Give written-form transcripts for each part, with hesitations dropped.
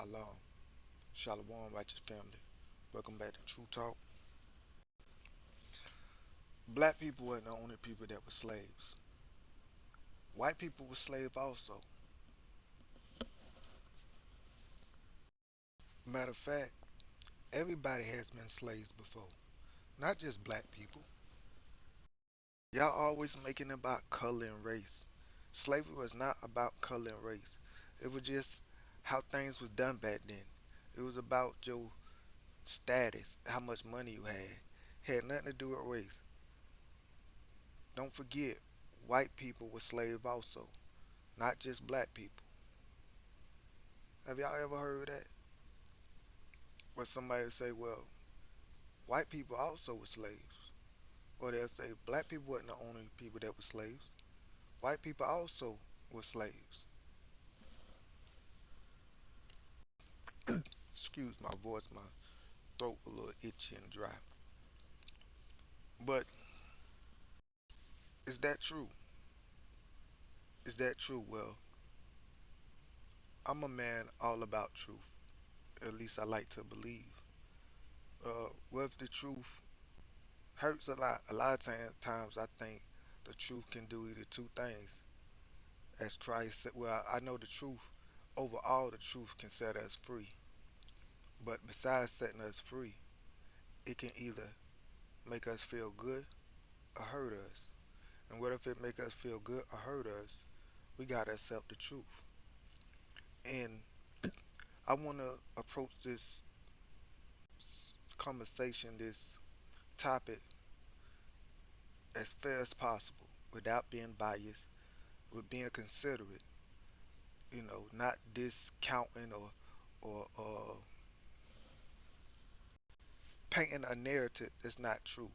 Shalom. Shalom, righteous family. Welcome back to True Talk. Black people weren't the only people that were slaves. White people were slaves also. Matter of fact, everybody has been slaves before. Not just black people. Y'all always making it about color and race. Slavery was not about color and race. It was just how things was done back then. It was about your status, how much money you had. Had nothing to do with race. Don't forget, white people were slaves also, not just black people. Have y'all ever heard that? Where somebody say, well, white people also were slaves. Or they'll say black people weren't the only people that were slaves. White people also were slaves. Excuse my voice, my throat a little itchy and dry. But is that true? Is that true? Well, I'm a man all about truth. At least I like to believe. With the truth hurts a lot. A lot of times I think the truth can do either two things. As Christ said, well, I know the truth. Overall, the truth can set us free. But besides setting us free, it can either make us feel good or hurt us. And what if it make us feel good or hurt us? We gotta accept the truth. And I want to approach this conversation, this topic, as fair as possible, without being biased, with being considerate. Not discounting or painting a narrative that's not true.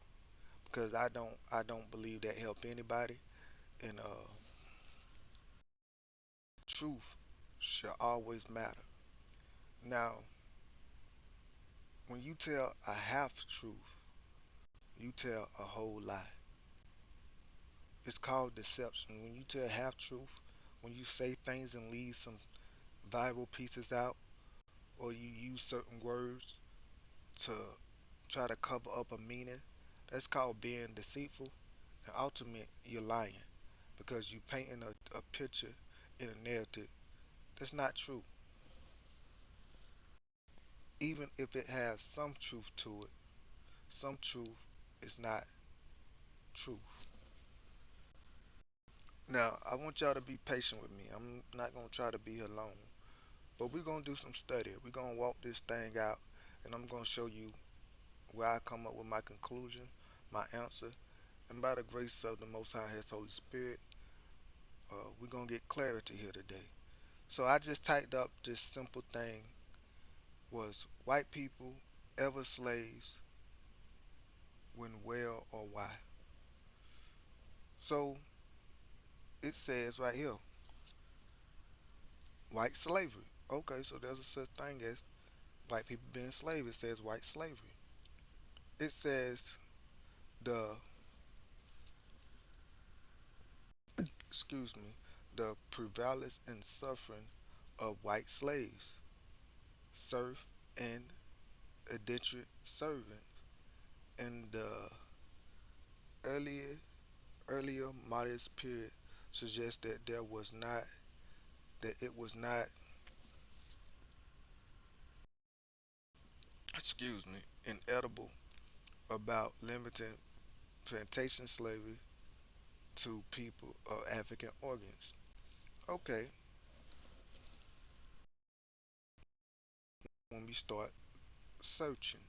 Because I don't believe that help anybody. And truth should always matter. Now, when you tell a half truth, you tell a whole lie. It's called deception. When you tell half truth, when you say things and leave some valuable pieces out, or you use certain words to try to cover up a meaning, that's called being deceitful. And ultimately, you're lying because you painting a picture in a narrative that's not true. Even if it has some truth to it, some truth is not truth. Now, I want y'all to be patient with me. I'm not going to try to be here long. But we're going to do some study. We're going to walk this thing out, and I'm going to show you where I come up with my conclusion, my answer. And by the grace of the Most High, His Holy Spirit, we're going to get clarity here today. So I just typed up this simple thing: was white people ever slaves? When, where, or why? So it says right here, white slavery. Okay, so there's a such thing as white people being slaves. It says white slavery. It says the the prevalence and suffering of white slaves, serf, and indentured servants in the earlier earlier modest period suggests that it was not inedible about limiting plantation slavery to people of African origins. Okay, when we start searching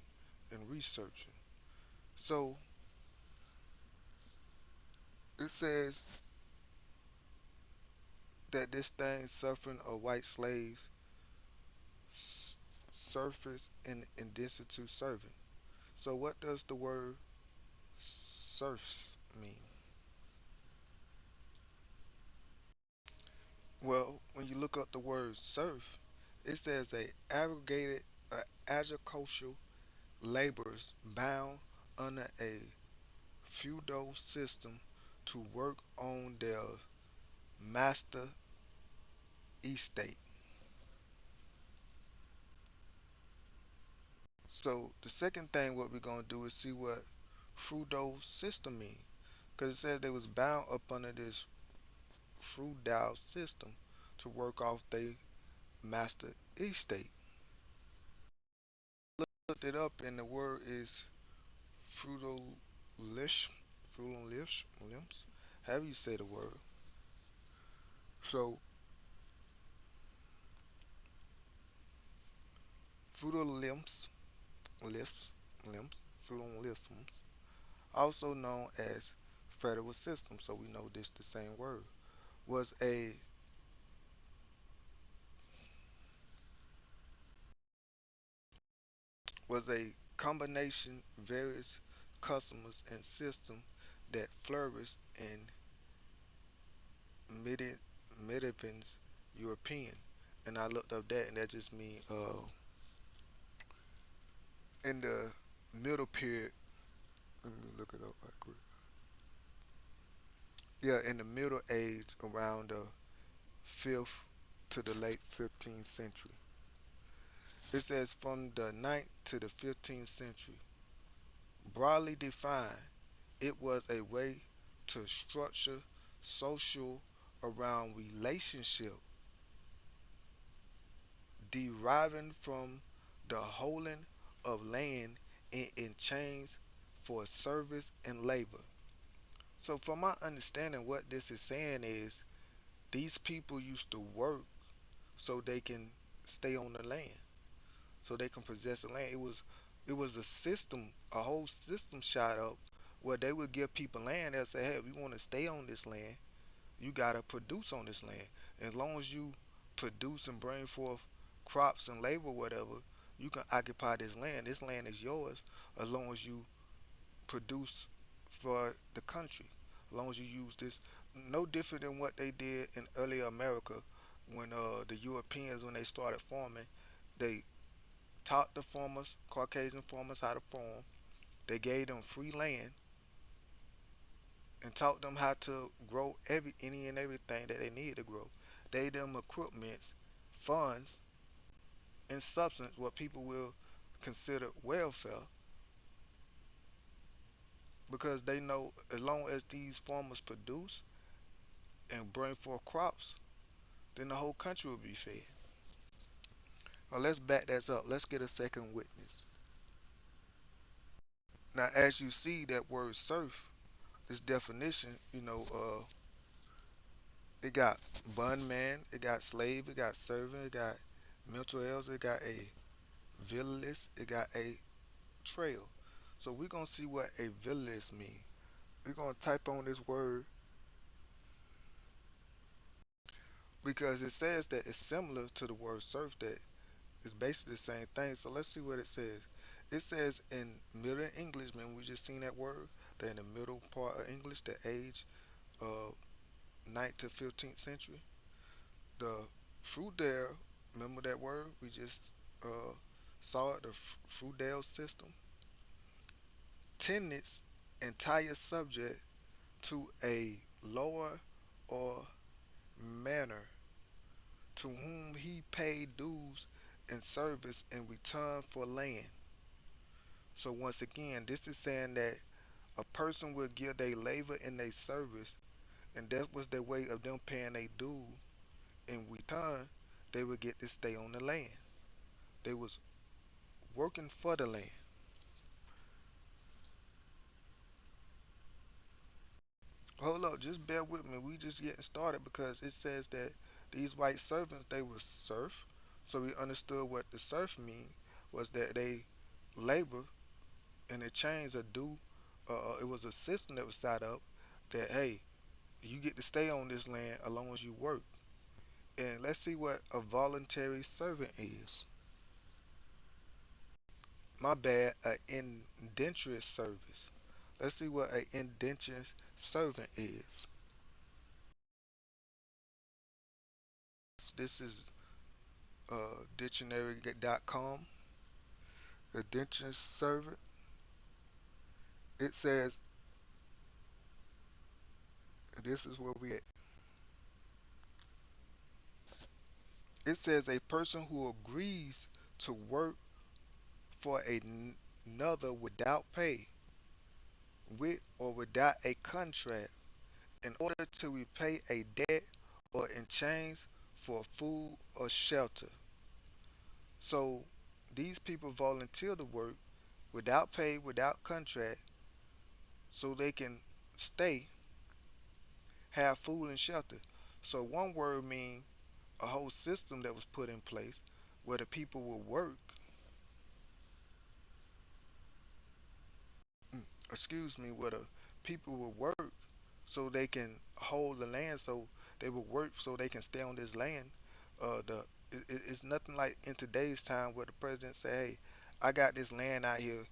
and researching. So it says that this thing suffering of white slaves s- surface in destitute servant. So what does the word serfs mean? Well, when you look up the word serf, it says a aggregated agricultural laborers bound under a feudal system to work on their master estate. So the second thing what we're gonna do is see what feudal system mean, because it says they was bound up under this feudal system to work off their master estate. Looked it up, and the word is feudalish, feudalish, limbs. However you say the word. So feudalisms, limbs, limbs, feudalisms, also known as federal system. So we know this the same word was a combination various customers and system that flourished in mid medieval European. And I looked up that, and that just means in the middle period. Let me look it up right quick. Yeah, in the Middle Age, around the fifth to the late 15th century. It says from the ninth to the 15th century. Broadly defined, it was a way to structure social around relationship deriving from the holding of land in exchange for service and labor. So, from my understanding, what this is saying is these people used to work so they can stay on the land, so they can possess the land. It was a system, a whole system shot up where they would give people land. They'll say, "Hey, we want to stay on this land. You gotta produce on this land. As long as you produce and bring forth crops and labor, whatever, you can occupy this land. This land is yours as long as you produce for the country. As long as you use this, no different than what they did in early America when the Europeans, when they started farming, they taught the farmers, Caucasian farmers, how to farm. They gave them free land and taught them how to grow any and everything that they needed to grow. They gave them equipment, funds, and substance, what people will consider welfare, because they know as long as these farmers produce and bring forth crops, then the whole country will be fed. Now let's back that up. Let's get a second witness. Now, as you see that word serf, this definition, it got bondman, it got slave, it got servant, it got mental health, it got a villainous, it got a trail. So we're gonna see what a villainous mean. We're gonna type on this word because it says that it's similar to the word serf, that it's basically the same thing. So let's see what it says. It says in Middle English, man, we just seen that word, that in the middle part of English, the age of 9th to 15th century. The feudal, remember that word? We just uh, saw it, the feudal system. Tenants entire subject to a lower or manor to whom he paid dues and service in return for land. So once again, this is saying that a person will give their labor and their service, and that was their way of them paying their due. In return, they would get to stay on the land. They was working for the land. Hold up, just bear with me. We just getting started because it says that these white servants, they were serf. So we understood what the serf mean was that they labor in exchange of due. It was a system that was set up that, hey, you get to stay on this land as long as you work. And let's see what a voluntary servant is. My bad, an indentured service. Let's see what an indentured servant is. This is dictionary.com. Indentured servant. It says, this is where we at. It says a person who agrees to work for another without pay, with or without a contract, in order to repay a debt or in exchange for food or shelter. So these people volunteer to work without pay, without contract, so they can stay, have food and shelter. So one word means a whole system that was put in place where the people would work, excuse me, where the people would work so they can hold the land, so they would work so they can stay on this land. It's nothing like in today's time where the president say, "Hey, I got this land out here.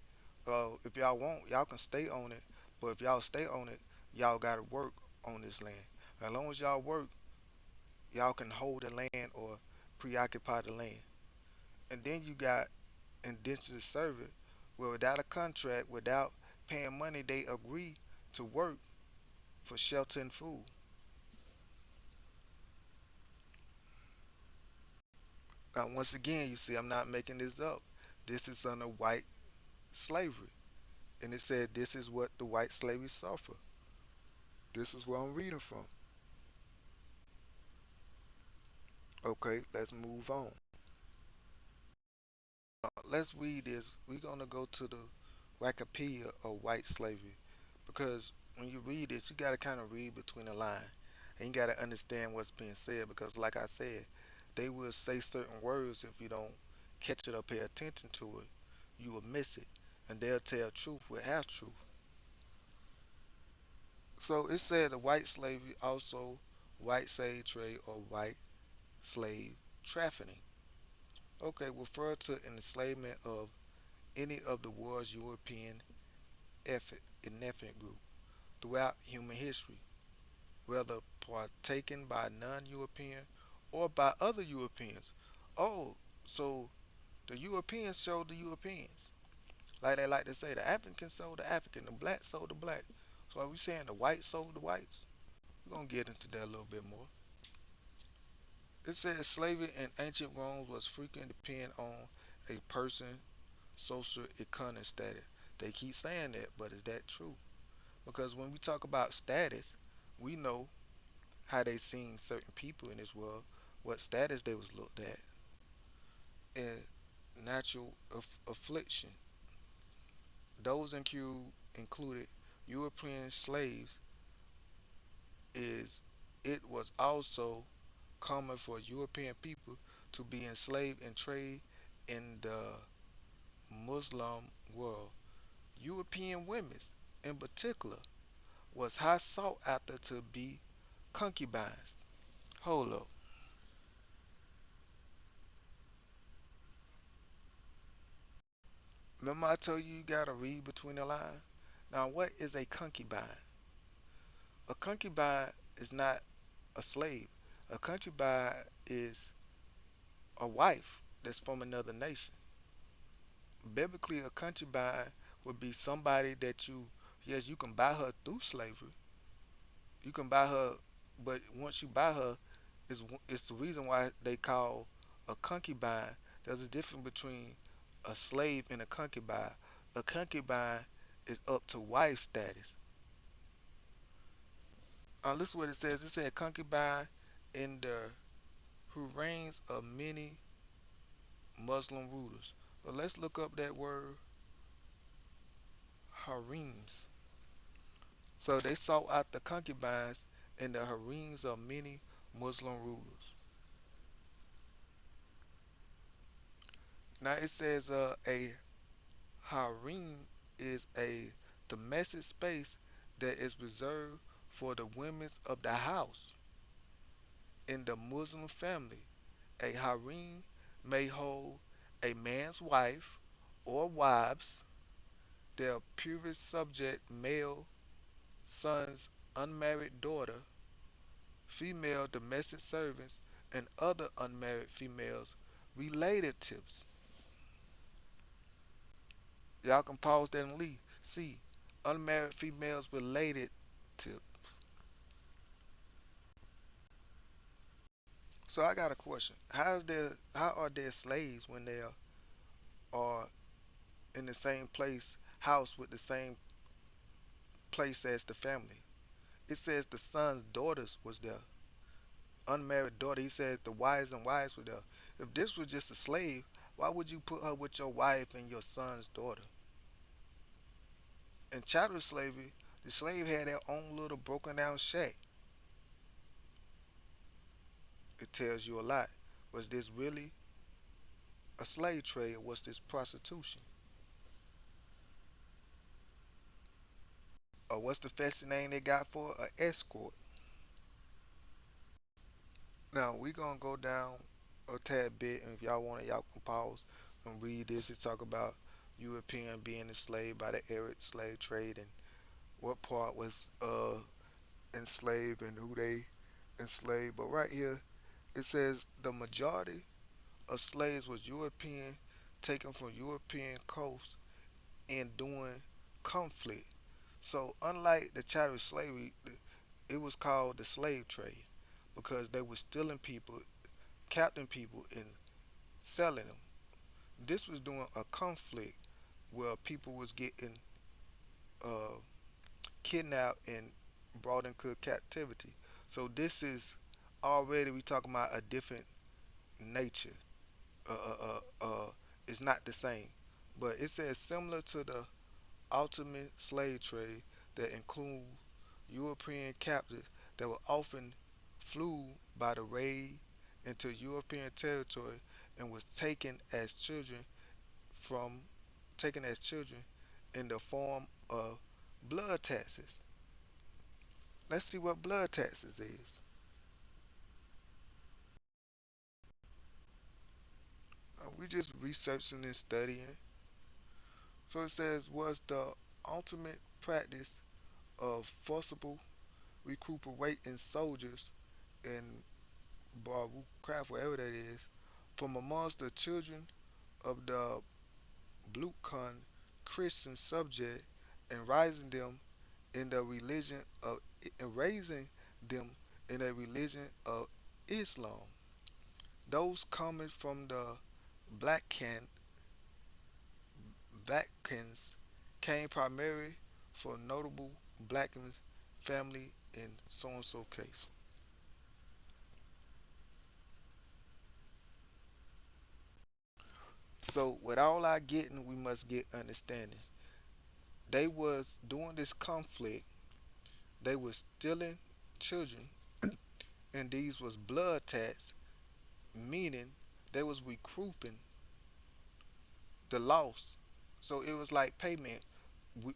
If y'all want, y'all can stay on it. But if y'all stay on it, y'all got to work on this land. As long as y'all work, y'all can hold the land or preoccupy the land." And then you got indentured servant, where without a contract, without paying money, they agree to work for shelter and food. Now, once again, you see, I'm not making this up. This is under white slavery. And it said this is what the white slaves suffer. This is where I'm reading from. Okay, let's move on. Let's read this. We're going to go to the Wikipedia of white slavery. Because when you read this, you got to kind of read between the lines. And you got to understand what's being said. Because, like I said, they will say certain words if you don't catch it or pay attention to it. You will miss it. And they'll tell truth with half truth. So it said the white slavery, also white slave trade or white slave trafficking. Okay, refer to an enslavement of any of the world's European ethnic group throughout human history, whether partaken by non-European or by other Europeans. Oh, so the Europeans showed the Europeans. Like they like to say, the African sold the African, the black sold the black. So are we saying the white sold the whites? We're gonna get into that a little bit more. It says slavery in ancient Rome was frequently depend on a person's social economic status. They keep saying that, but is that true? Because when we talk about status, we know how they seen certain people in this world, what status they was looked at, and natural affliction. Those included European slaves. Is it was also common for European people to be enslaved and trade in the Muslim world. European women, in particular, was high sought after to be concubines. Hold up. Remember I told you you gotta read between the lines? Now what is a concubine? A concubine is not a slave. A concubine is a wife that's from another nation. Biblically, a concubine would be somebody that yes, you can buy her through slavery. You can buy her, but once you buy her, it's the reason why they call a concubine. There's a difference between a slave and a concubine. A concubine is up to wife status. This is what it says. It said concubine in the who reigns of many Muslim rulers. But let's look up that word harems. So they sought out the concubines in the harems of many Muslim rulers. Now it says a harem is a domestic space that is reserved for the women of the house. In the Muslim family, a harem may hold a man's wife or wives, their purest subject male sons, unmarried daughter, female domestic servants, and other unmarried females relatives. Y'all can pause that and leave. See, unmarried females related to. So I got a question. How are there slaves when they are in the same place, house with the same place as the family. It says the son's daughters was there, unmarried daughter. He says the wives and wives were there. If this was just a slave, why would you put her with your wife and your son's daughter? In chattel slavery, the slave had their own little broken down shack. It tells you a lot. Was this really a slave trade or was this prostitution? Or what's the fancy name they got for an escort? Now we gonna go down a tad bit, and if y'all want it, y'all can pause and read this. It talk about European being enslaved by the Arab slave trade and what part was enslaved and who they enslaved. But right here it says the majority of slaves was European, taken from European coasts and during conflict. So unlike the chattel slavery, it was called the slave trade because they were stealing people, capturing people, and selling them. This was during a conflict where people was getting uh, kidnapped and brought into captivity. So this is already we talking about a different nature. Uh, uh, it's not the same, but it says similar to the ultimate slave trade that include European captives that were often flew by the raid into European territory and was from taken as children in the form of blood taxes. Let's see what blood taxes is. We just researching and studying. So it says was the ultimate practice of forcible recuperating soldiers in Baru craft, wherever that is, from amongst the children of the Blukan Christian subject and in the religion of and raising them in a religion of Islam. Those coming from the Blackcan Blackans came primarily for notable Blackans family in so and so case. So with all our getting, we must get understanding. They was during this conflict, they was stealing children, and these was blood tax, meaning they was recruiting the loss. So it was like payment.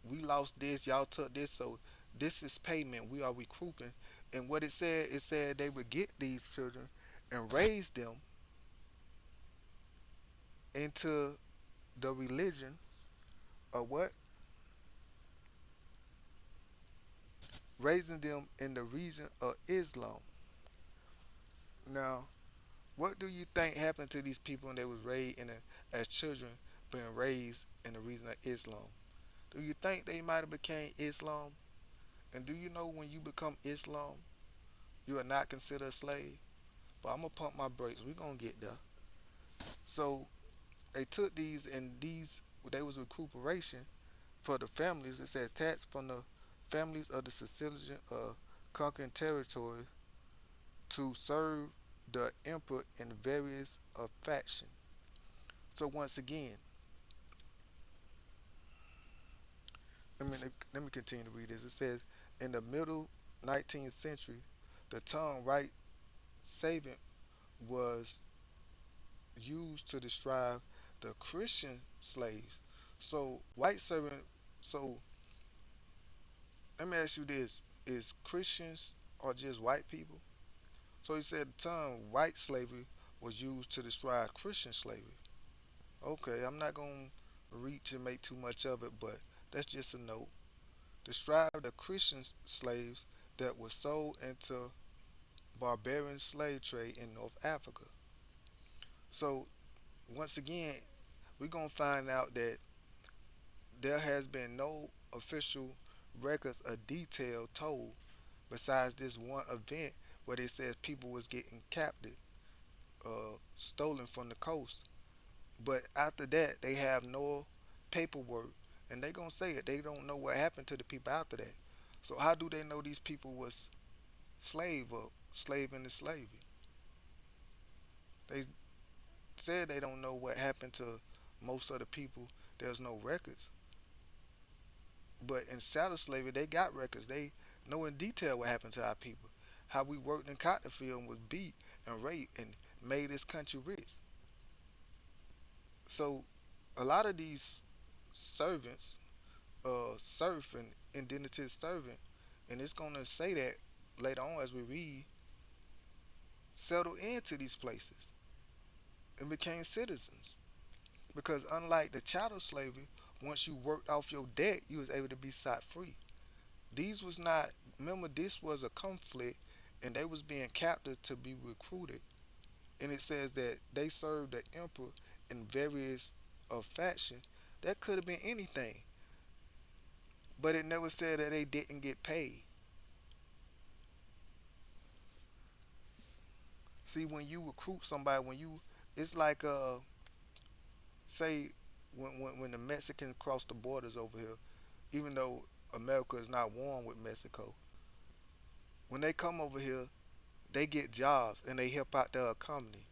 We lost this, y'all took this, so this is payment. We are recouping. And what it said they would get these children and raise them into the religion of what? Raising them in the region of Islam. Now, what do you think happened to these people when they was raised as children, being raised in the region of Islam? Do you think they might have became Islam? And do you know when you become Islam, you are not considered a slave? But I'm gonna pump my brakes. We gonna get there. So they took these and these they was recuperation for the families. It says tax from the families of the Sicilian conquering territory to serve the emperor in various faction. So once again, let me continue to read this. It says in the middle 19th century, the term right saving was used to describe the Christian slaves. So white servant. So let me ask you this: is Christians or just white people? So he said the term white slavery was used to describe Christian slavery. Okay, I'm not gonna reach and make too much of it, but that's just a note. Describe the Christian slaves that were sold into barbarian slave trade in North Africa. So once again, we're gonna find out that there has been no official records of detail told besides this one event where they says people was getting captured, stolen from the coast. But after that, they have no. paperwork, and they gonna say it. They don't know what happened to the people after that. So how do they know these people was slave or slave into slavery? They said they don't know what happened to most of the people. There's no records. But in shadow slavery, they got records. They know in detail what happened to our people. How we worked in cotton field and was beat and raped and made this country rich. So a lot of these servants, serf and indentured servant, and it's gonna say that later on as we read, settled into these places and became citizens. Because unlike the chattel slavery, once you worked off your debt, you was able to be set free. These was not, remember, this was a conflict, and they was being captive to be recruited. And it says that they served the emperor in various faction. That could have been anything, but it never said that they didn't get paid. See, when you recruit somebody, when you, it's like say when the Mexicans cross the borders over here, even though America is not warm with Mexico, when they come over here, they get jobs and they help out their economy.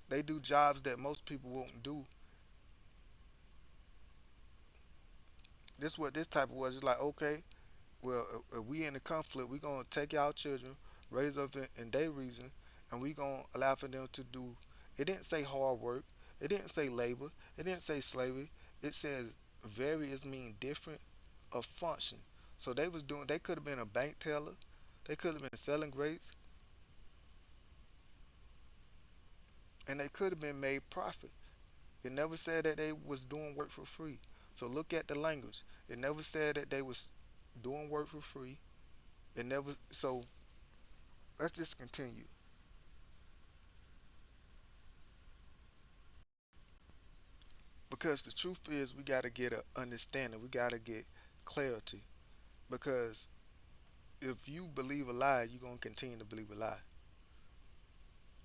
They do jobs that most people won't do. This what this type of was. It's like, okay, well, if we in a conflict, we gonna take our children, raise up in their reason, and we gonna allow for them to do. It didn't say hard work. It didn't say labor. It didn't say slavery. It says various mean different of function. So they was doing. They could have been a bank teller. They could have been selling grapes, and they could have been made profit. It never said that they was doing work for free. So look at the language. It never said that they was doing work for free. It never. So let's just continue, because the truth is we got to get a understanding. We got to get clarity, because if you believe a lie, you're gonna continue to believe a lie.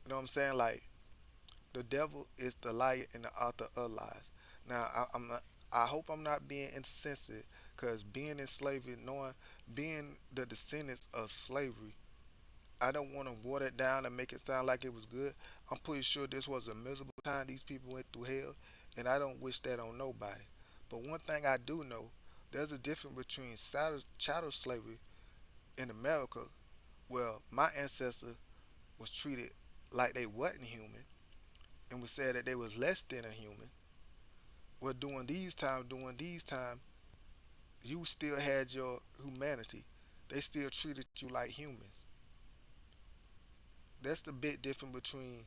You know what I'm saying? Like, the devil is the liar and the author of lies. Now I'm not, I hope I'm not being insensitive, because being in slavery, knowing being the descendants of slavery, I don't want to water it down and make it sound like it was good. I'm pretty sure this was a miserable time. These people went through hell, and I don't wish that on nobody. But one thing I do know, there's a difference between chattel slavery in America, where my ancestor was treated like they wasn't human and was said that they was less than a human. Well, during these times, you still had your humanity. They still treated you like humans. That's the big difference between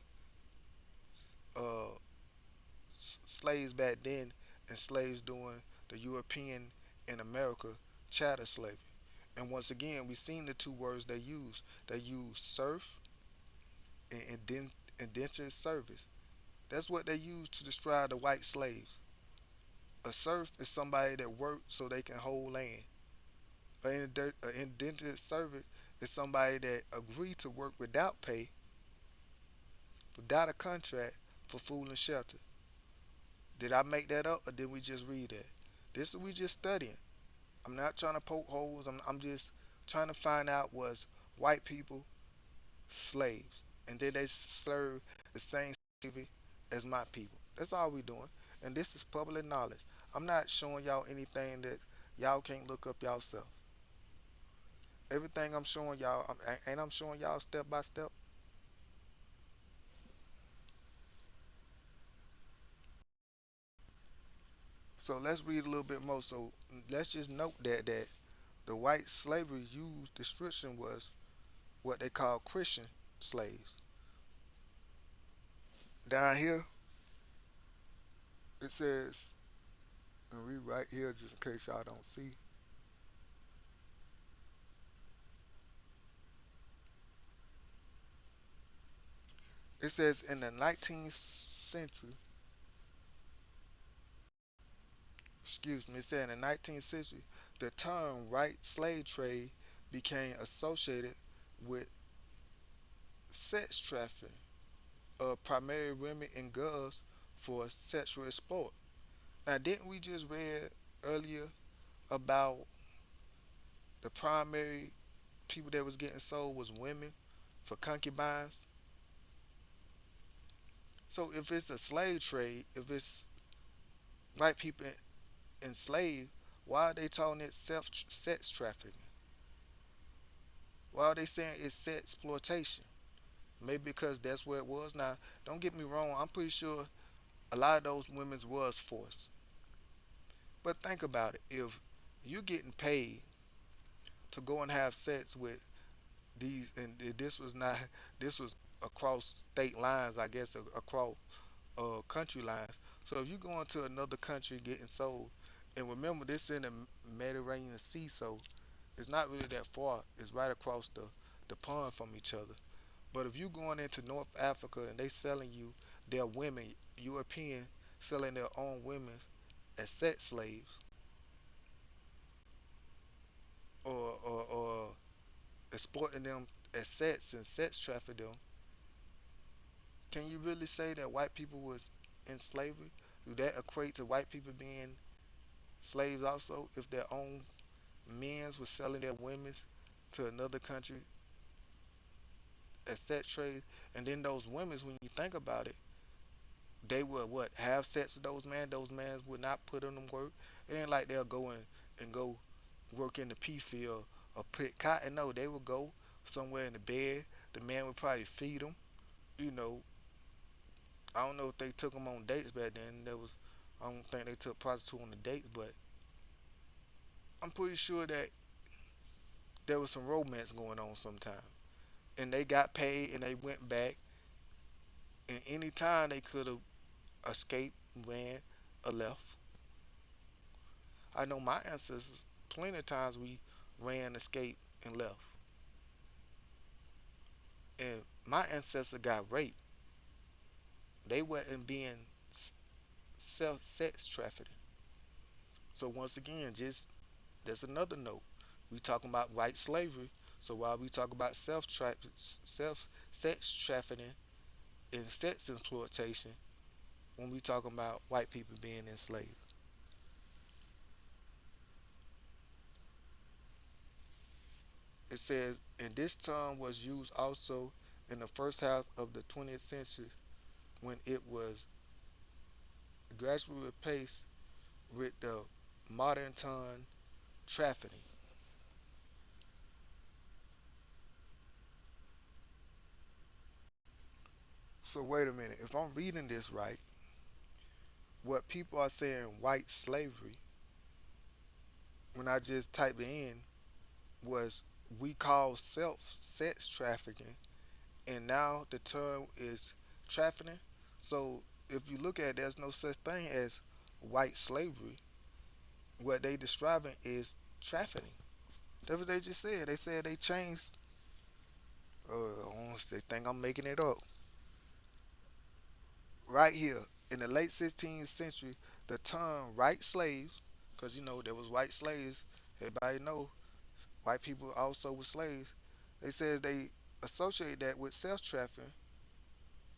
uh, slaves back then and slaves during the European and America chattel slavery. And once again, we've seen the two words they use. They use serf and indentured service. That's what they use to describe the white slaves. A serf is somebody that worked so they can hold land. An indentured servant is somebody that agreed to work without pay, without a contract, for food and shelter. Did I make that up or did we just read that? This is we just studying. I'm not trying to poke holes. I'm just trying to find out, was white people slaves, and did they serve the same slavery as my people? That's all we doing. And this is public knowledge. I'm not showing y'all anything that y'all can't look up yourself. Everything I'm showing y'all, and I'm showing y'all step by step. So let's read a little bit more. So let's just note that the white slavery used description was what they call Christian slaves. Down here it says, and read right here just in case y'all don't see. It says in the 19th century, excuse me, it said in the 19th century, the term white slave trade became associated with sex trafficking, primarily women and girls for sexual exploit. Now, didn't we just read earlier about the primary people that was getting sold was women for concubines? So if it's a slave trade, if it's white people enslaved, why are they calling it sex trafficking? Why are they saying it's sex exploitation? Maybe because that's where it was. Now, don't get me wrong. I'm pretty sure a lot of those women was forced. But think about it. If you're getting paid to go and have sex with these, and this was not, this was across state lines, I guess, across country lines. So if you go into another country getting sold, and remember this in the Mediterranean Sea, so it's not really that far. It's right across the pond from each other. But if you going into North Africa and they selling you their women, European selling their own women as sex slaves, or exporting them as sex and sex traffic them, can you really say that white people was in slavery? Do that equate to white people being slaves also if their own men's was selling their women's to another country as sex trade? And then those women's, when you think about it, they would what, have sex with those men. Those men would not put in them work. It ain't like they'll go in and go work in the pea field or pick cotton. No, they would go somewhere in the bed. The man would probably feed them. You know, I don't know if they took them on dates back then. I don't think they took prostitute on the dates, but I'm pretty sure that there was some romance going on sometime. And they got paid and they went back. And any time they could have escaped, ran, or left. I know my ancestors, plenty of times we ran, escaped, and left. And my ancestor got raped. They weren't being self sex trafficking. So once again, just there's another note. We talking about white slavery. So while we talk about self sex trafficking and sex exploitation, when we talking about white people being enslaved, it says, and this term was used also in the first half of the 20th century when it was gradually replaced with the modern term trafficking. So wait a minute, if I'm reading this right, what people are saying white slavery, when I just type it in, was we call self sex trafficking, and now the term is trafficking. So if you look at it, there's no such thing as white slavery. What they describing is trafficking. That's what they just said. They said they changed. They think I'm making it up. Right here in the late 16th century, the term white slaves, because you know there was white slaves. Everybody know white people also were slaves. They said they associate that with sex trafficking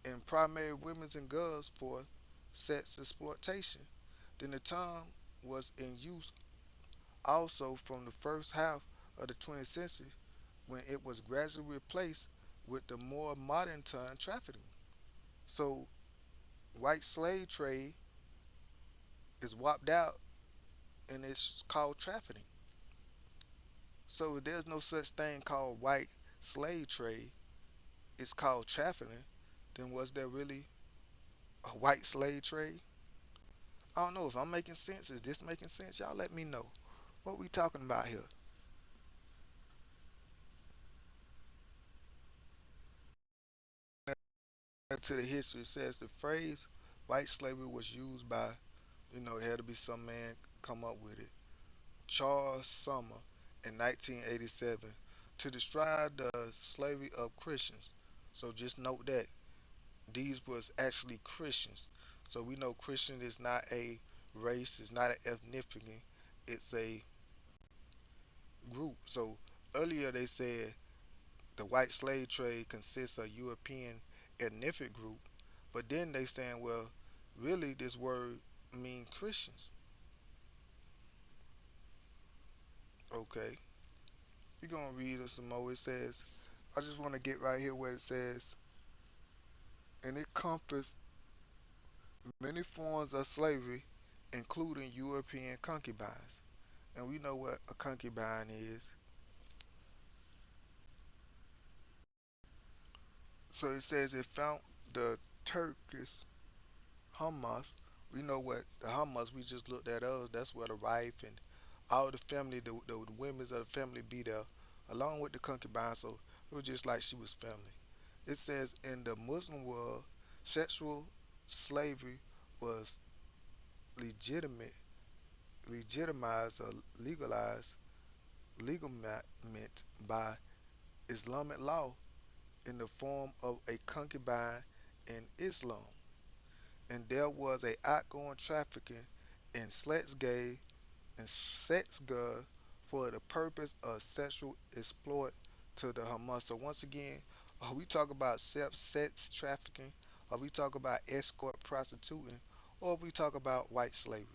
and primary women's and girls for sex exploitation. Then the term was in use also from the first half of the 20th century when it was gradually replaced with the more modern term trafficking. So white slave trade is wiped out and it's called trafficking. So if there's no such thing called white slave trade, it's called trafficking, then was there really a white slave trade? I don't know if I'm making sense. Is this making sense? Y'all let me know. What we talking about here? To the history, it says the phrase white slavery was used by, it had to be some man come up with it. Charles Summer in 1987 to describe the slavery of Christians. So just note that these was actually Christians. So we know Christian is not a race, it's not an ethnicity, it's a group. So earlier they said the white slave trade consists of European ethnic group, but then they saying, well, really this word mean Christians. Okay. We're gonna read us some more. It says, I just want to get right here where it says, and it encompassed many forms of slavery, including European concubines. And we know what a concubine is. So it says it found the Turkish Hamas. We know what the Hamas, we just looked at us. That's where the wife and all the family, the women's of the family be there, along with the concubine. So it was just like she was family. It says in the Muslim world, sexual slavery was legitimate, legitimized or legalized, legitimate by Islamic law in the form of a concubine in Islam. And there was a outgoing trafficking in sex girls for the purpose of sexual exploit to the Hamas. So once again, are we talk about sex trafficking? Are we talk about escort prostituting? Or are we talk about white slavery?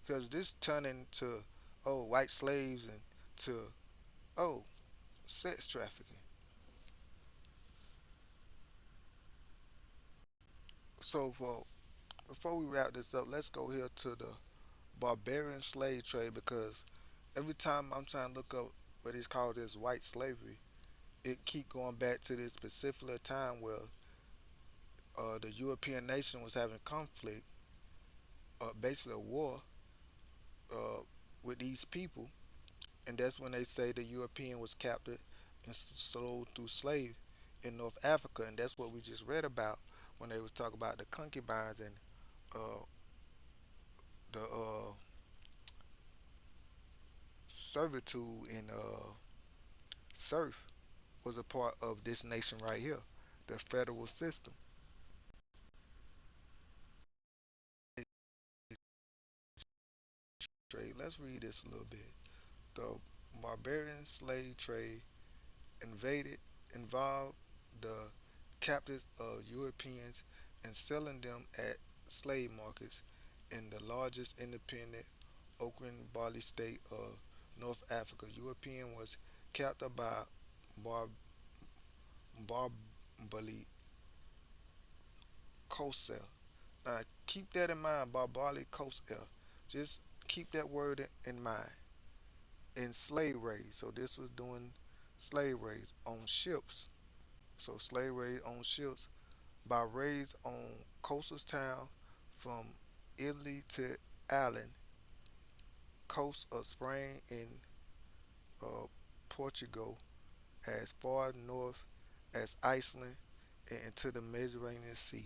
Because this turned into white slaves and to oh sex trafficking. So before we wrap this up, let's go here to the barbarian slave trade because every time I'm trying to look up what is called this white slavery, it keep going back to this specific time where the European nation was having conflict, basically a war uh, with these people, and that's when they say the European was captured and sold through slave in North Africa, and that's what we just read about when they was talking about the concubines and uh, the servitude and serf was a part of this nation right here, the federal system. Trade. Let's read this a little bit. The barbarian slave trade invaded involved the captives of Europeans and selling them at slave markets in the largest independent oaken barley state of North Africa. European was captured by Bar Barbali Kosel. Now keep that in mind, Barbali Kosel. Just keep that word in mind. In slave raids. So this was doing slave raids on ships. So slave raids on ships by raids on coastal town from Italy to Ireland, coast of Spain and uh, Portugal, as far north as Iceland and into the Mediterranean Sea.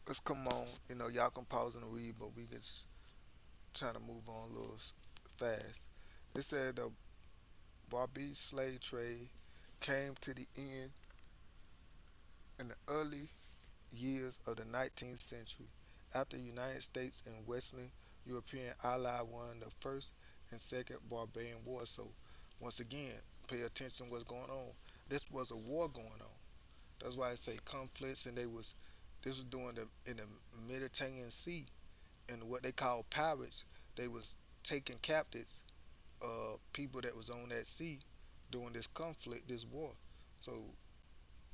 Let's come on, y'all can pause and read, but we just trying to move on a little fast. It said the Barbary slave trade came to the end in the early years of the 19th century after the United States and Western European allies won the First and Second Barbarian War. So, once again, pay attention to what's going on. This was a war going on. That's why I say conflicts, and this was doing in the Mediterranean Sea, and what they call pirates. They was taking captives, people that was on that sea during this conflict, this war. So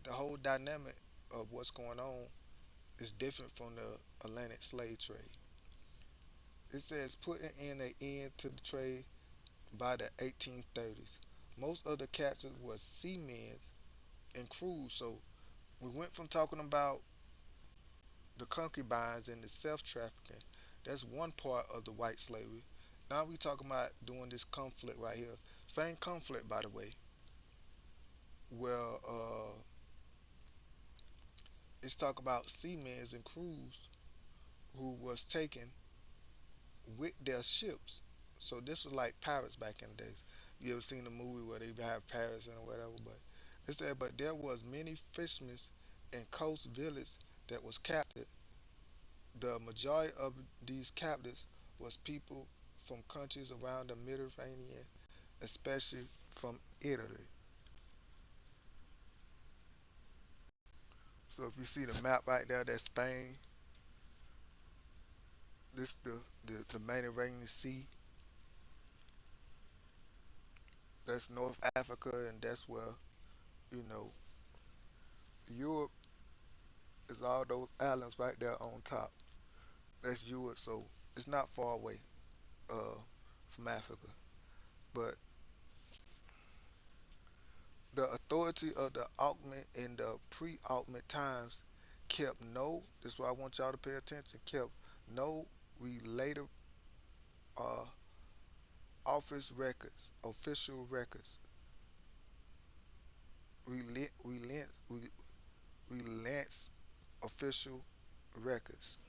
the whole dynamic of what's going on is different from the Atlantic slave trade. It says putting in an end to the trade by the 1830s. Most of the captives was seamen and crews. So we went from talking about the concubines and the self trafficking. That's one part of the white slavery. Now we talking about doing this conflict right here. Same conflict, by the way. Well, it's talk about seamen and crews who was taken with their ships. So this was like pirates back in the days. You ever seen a movie where they have pirates and whatever? But it said, but there was many fishermen in coast village that was captured. The majority of these captives was people from countries around the Mediterranean, especially from Italy. So if you see the map right there, that's Spain. This the Mediterranean Sea. That's North Africa, and that's where you know Europe is all those islands right there on top. That's Europe, so it's not far away uh, from Africa. But the authority of the Ottoman in the pre-Ottoman times kept no. This is why I want y'all to pay attention. Kept no related uh, office records, official records, relent, relent, relents official records.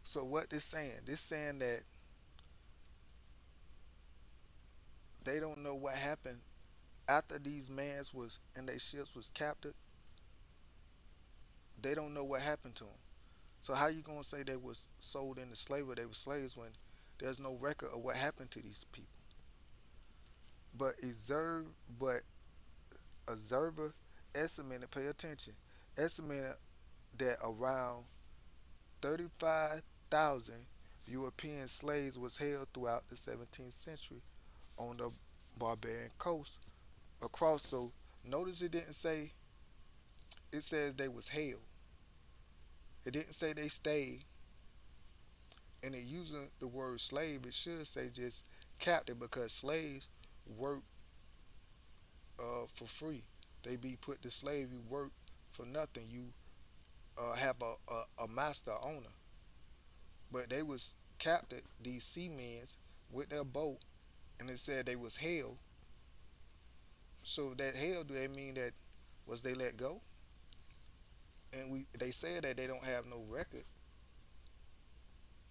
So what this saying? This saying that they don't know what happened after these mans was and their ships was captured. They don't know what happened to them. So how you gonna say they was sold into slavery? They were slaves when there's no record of what happened to these people. But observe, but observer estimated. Pay attention. Estimated that around 35,000 European slaves was held throughout the 17th century on the barbarian coast across. So notice it didn't say, it says they was held. It didn't say they stayed, and it using the word slave. It should say just captive because slaves work for free. They be put to slave. You work for nothing. You have a master owner. But they was captured, these seamen, with their boat, and it said they was held. So that held, do they mean that was they let go? And they said that they don't have no record,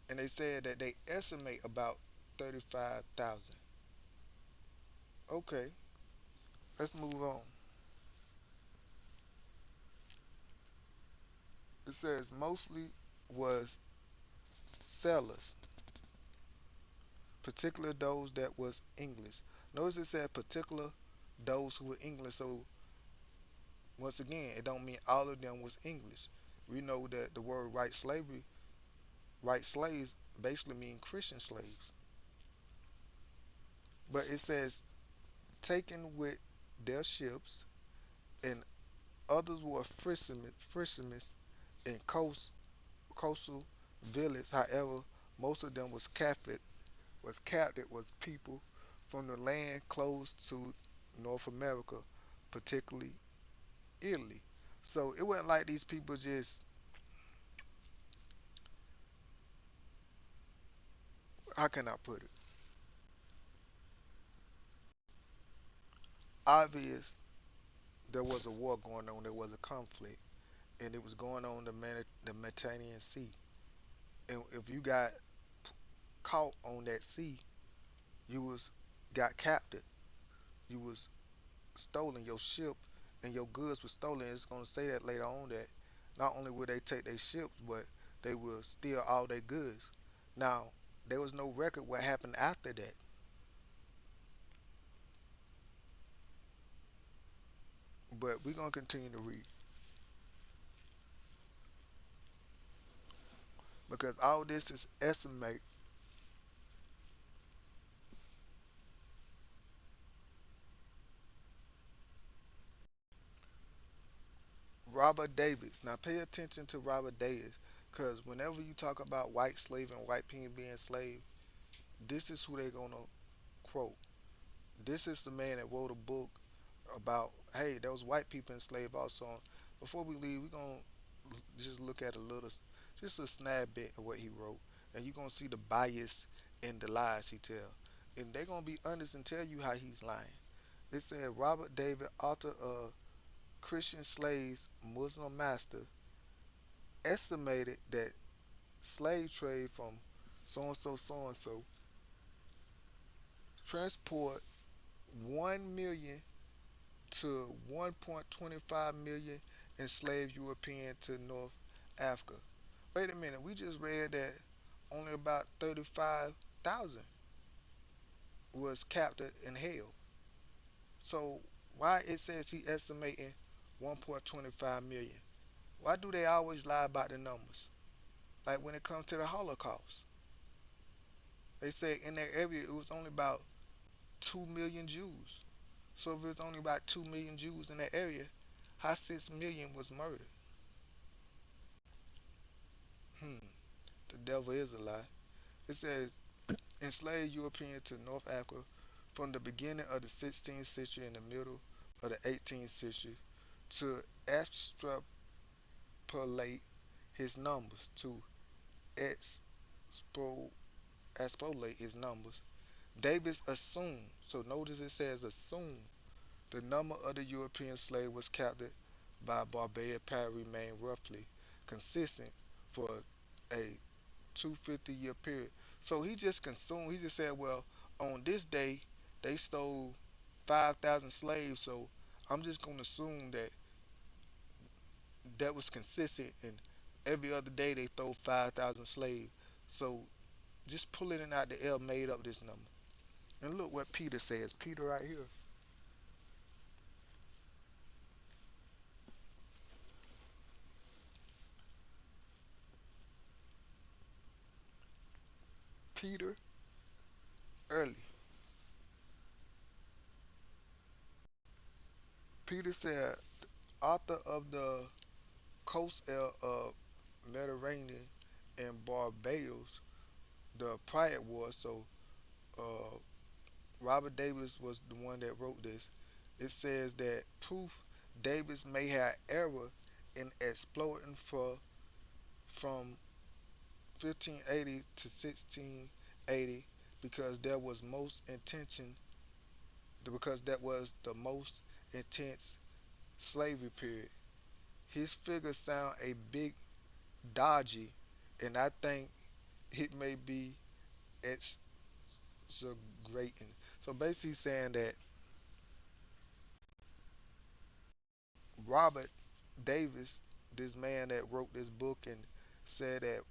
and they said that they estimate about 35,000. Okay, let's move on. It says mostly was sellers, particular those that was English. Notice it said particular those who were English. So once again, it don't mean all of them was English. We know that the word white slavery, white slaves, basically mean Christian slaves. But it says taken with their ships, and others were fishermen in coastal villages. However, most of them was people from the land close to North America, particularly Italy. So it wasn't like these people just, how can I put it? Obvious there was a war going on, there was a conflict, and it was going on the Mediterranean Sea. And if you got caught on that sea, you was got captured. You was stolen. Your ship and your goods were stolen. It's gonna say that later on that not only would they take their ships, but they will steal all their goods. Now there was no record what happened after that, but we're gonna continue to read because all this is estimate. Robert Davis. Now pay attention to Robert Davis, because whenever you talk about white slave and white people being slave, this is who they're gonna quote. This is the man that wrote a book about, hey, there was white people enslaved also. Before we leave, we're gonna just look at a little, just a snap bit of what he wrote, and you're gonna see the bias and the lies he tell, and they're gonna be honest and tell you how he's lying. It said Robert David, author of Christian Slaves, Muslim Master, estimated that slave trade from so and so transport 1 million to 1.25 million enslaved European to North Africa. Wait a minute, we just read that only about 35,000. was captured and held. So why it says he estimating 1.25 million? Why do they always lie about the numbers? Like when it comes to the Holocaust, they say in that area it was only about 2 million Jews. So if it's only about 2 million Jews in that area, how 6 million was murdered? Hmm. The devil is a lie. It says enslaved Europeans to North Africa from the beginning of the 16th century and the middle of the 18th century to extrapolate his numbers, to expo, extrapolate his numbers. Davis assumed, so notice it says assumed, the number of the European slaves was captured by barbarian power remained roughly consistent for a 250-year period. So he just consumed. He just said, well, on this day they stole 5,000 slaves. So I'm just going to assume that that was consistent, and every other day they stole 5,000 slaves. So just pulling it out the air made up this number. And look what Peter says. Peter right here. Peter early. Peter said, author of the coast of Mediterranean and Barbados, the Pride War. So uh, Robert Davis was the one that wrote this. It says that proof Davis may have error in exploiting for from 1580 to 1680 because there was most intention because that was the most intense slavery period. His figures sound a bit dodgy, and I think it may be exaggerating. So basically saying that Robert Davis, this man that wrote this book and said that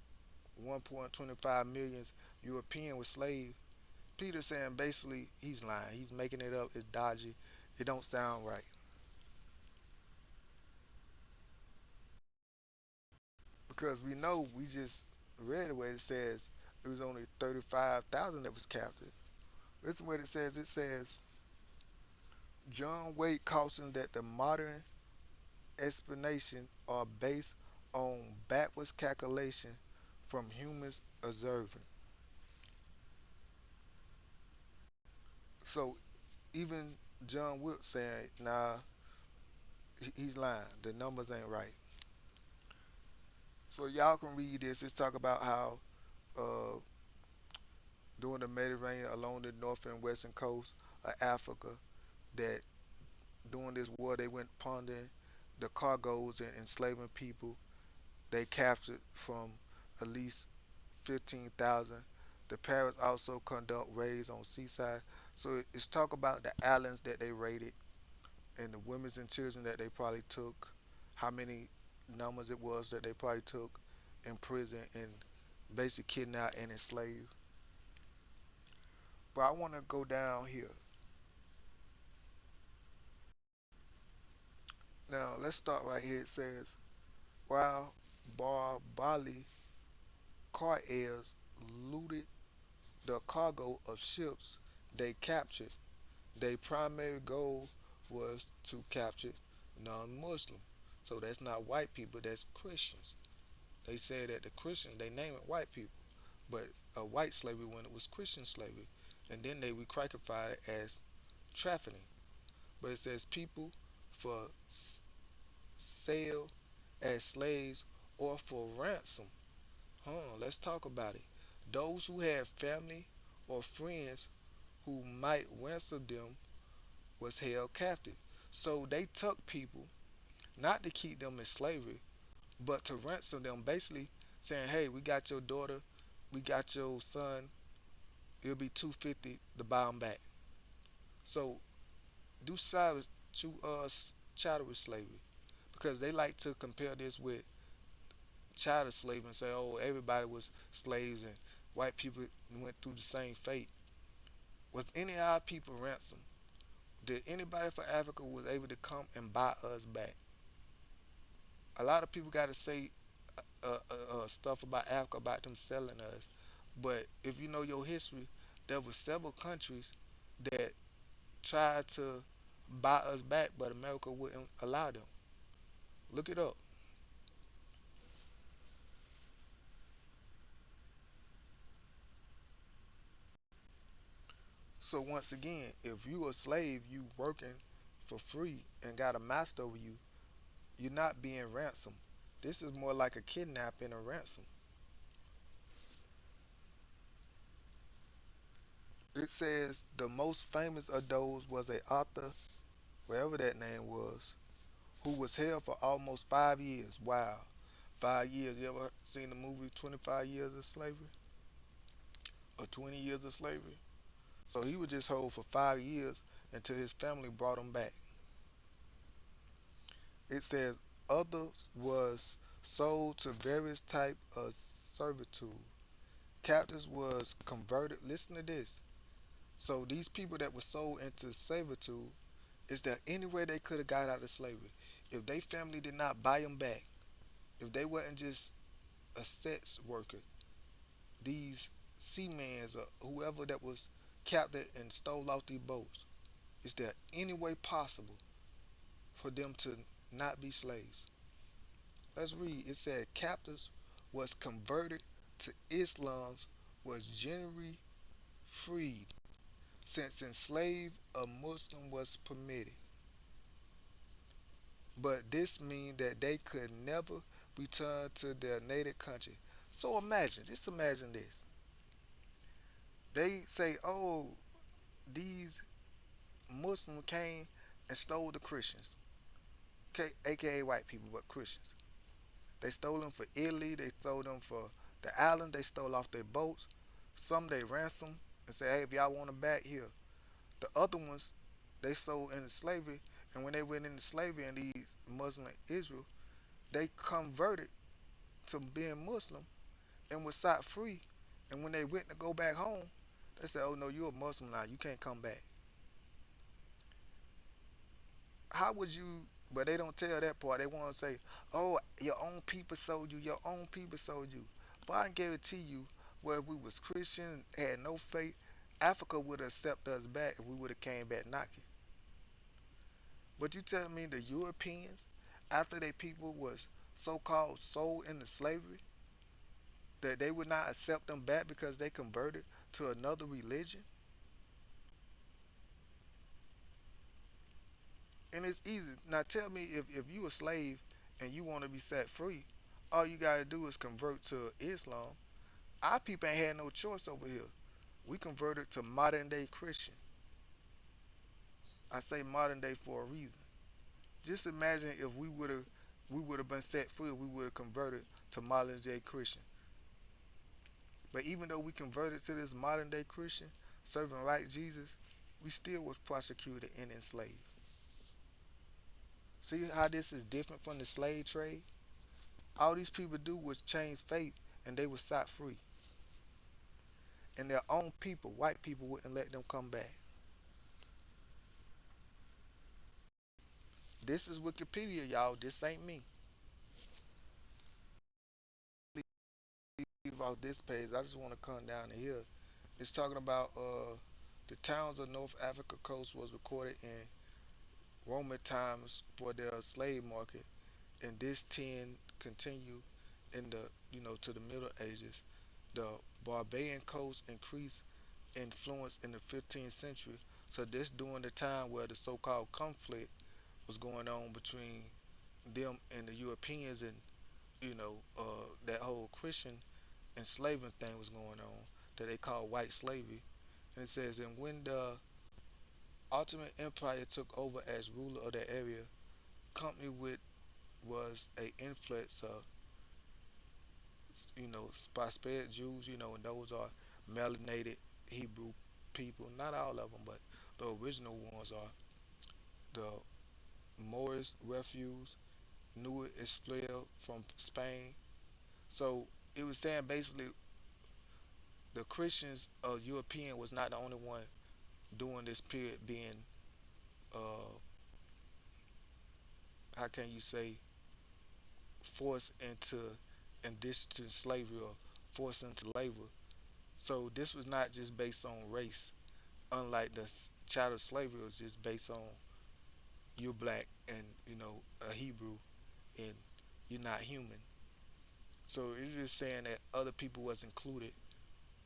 1.25 million European were slaves, Peter saying basically he's lying. He's making it up. It's dodgy. It don't sound right. Because we know we just read where it says it was only 35,000 that was captured. Listen what it says. It says John Wade cautioned that the modern explanations are based on backwards calculation from humans observing. So even John Wilkes saying, nah, he's lying. The numbers ain't right. So y'all can read this. It's talk about how uh, during the Mediterranean along the north and western coast of Africa, that during this war they went plundering the cargoes and enslaving people. They captured from at least 15,000. The Paris also conduct raids on seaside. So it's talk about the islands that they raided and the women's and children that they probably took, how many numbers it was that they probably took in prison and basically kidnapped and enslaved. But I want to go down here. Now let's start right here. It says, while Barbali cartels looted the cargo of ships they captured, their primary goal was to capture non-Muslim. So that's not white people, that's Christians. They said that the Christians, they name it white people, but a white slavery when it was Christian slavery. And then they reclassified it as trafficking. But it says people for sale as slaves or for ransom. Let's talk about it. Those who had family or friends who might ransom them was held captive. So they took people not to keep them in slavery, but to ransom them, basically saying, "Hey, we got your daughter, we got your son. It'll be 250 to buy them back." So do side to chattel slavery because they like to compare this with chattel slavery and say, "Oh, everybody was slaves and white people went through the same fate." Was any of our people ransomed? Did anybody from Africa was able to come and buy us back? A lot of people got to say stuff about Africa about them selling us, but if you know your history, there were several countries that tried to buy us back, but America wouldn't allow them. Look it up. So once again, if you a slave, you working for free and got a master over you, you're not being ransomed. This is more like a kidnapping and a ransom. It says the most famous of those was a author, wherever that name was, who was held for almost 5 years. Wow. 5 years. You ever seen the movie 25 Years of Slavery? Or 20 Years of Slavery? So he was just held for 5 years until his family brought him back. It says others was sold to various type of servitude. Captives was converted. Listen to this. So these people that were sold into servitude, is there any way they could have got out of slavery? If they family did not buy them back, if they wasn't just a sex worker, these seamen or whoever that was captured and stole off these boats, is there any way possible for them to not be slaves? Let's read. It said captives was converted to Islam's was generally freed, since enslaved a Muslim was permitted. But this means that they could never return to their native country. So imagine, just imagine this. They say, oh, these Muslims came and stole the Christians, okay, aka white people, but Christians. They stole them for Italy, they stole them for the island, they stole off their boats. Some they ransomed and say, hey, if y'all want them back here. The other ones, they sold into slavery, and when they went into slavery in these Muslim Israel, they converted to being Muslim and was set free. And when they went to go back home, they said, "Oh no, you're a Muslim now. You can't come back." How would you? But they don't tell that part. They want to say, "Oh, your own people sold you. Your own people sold you." But I can guarantee you, where we was Christian, had no faith, Africa would accept us back if we would have came back knocking. But you tell me the Europeans, after their people was so-called sold into slavery, that they would not accept them back because they converted to another religion? And it's easy. Now tell me, if you a slave and you want to be set free, all you gotta do is convert to Islam. Our people ain't had no choice over here. We converted to modern day Christian. I say modern day for a reason. Just imagine if we would have been set free, we would have converted to modern day Christian. But even though we converted to this modern day Christian, serving right Jesus, we still was prosecuted and enslaved. See how this is different from the slave trade? All these people do was change faith and they were set free. And their own people, white people, wouldn't let them come back. This is Wikipedia, y'all. This ain't me. Leave off this page. I just want to come down to here. It's talking about the towns of North Africa coast was recorded in Roman times for their slave market, and this trend continue in the to the Middle Ages. The Barbarian coast increased influence in the 15th century. So this during the time where the so-called conflict was going on between them and the Europeans, and that whole Christian enslavement thing was going on that they call white slavery. And it says, and when the Ottoman Empire took over as ruler of that area, company with was a influx of prosperous Jews, and those are melanated Hebrew people. Not all of them, but the original ones are the Moorish refugees, new expelled from Spain. So it was saying basically the Christians of European was not the only one during this period being, uh, how can you say, forced into into slavery or forced into labor. So this was not just based on race. Unlike the chattel slavery, it was just based on you're black and a Hebrew and you're not human. So it's just saying that other people was included.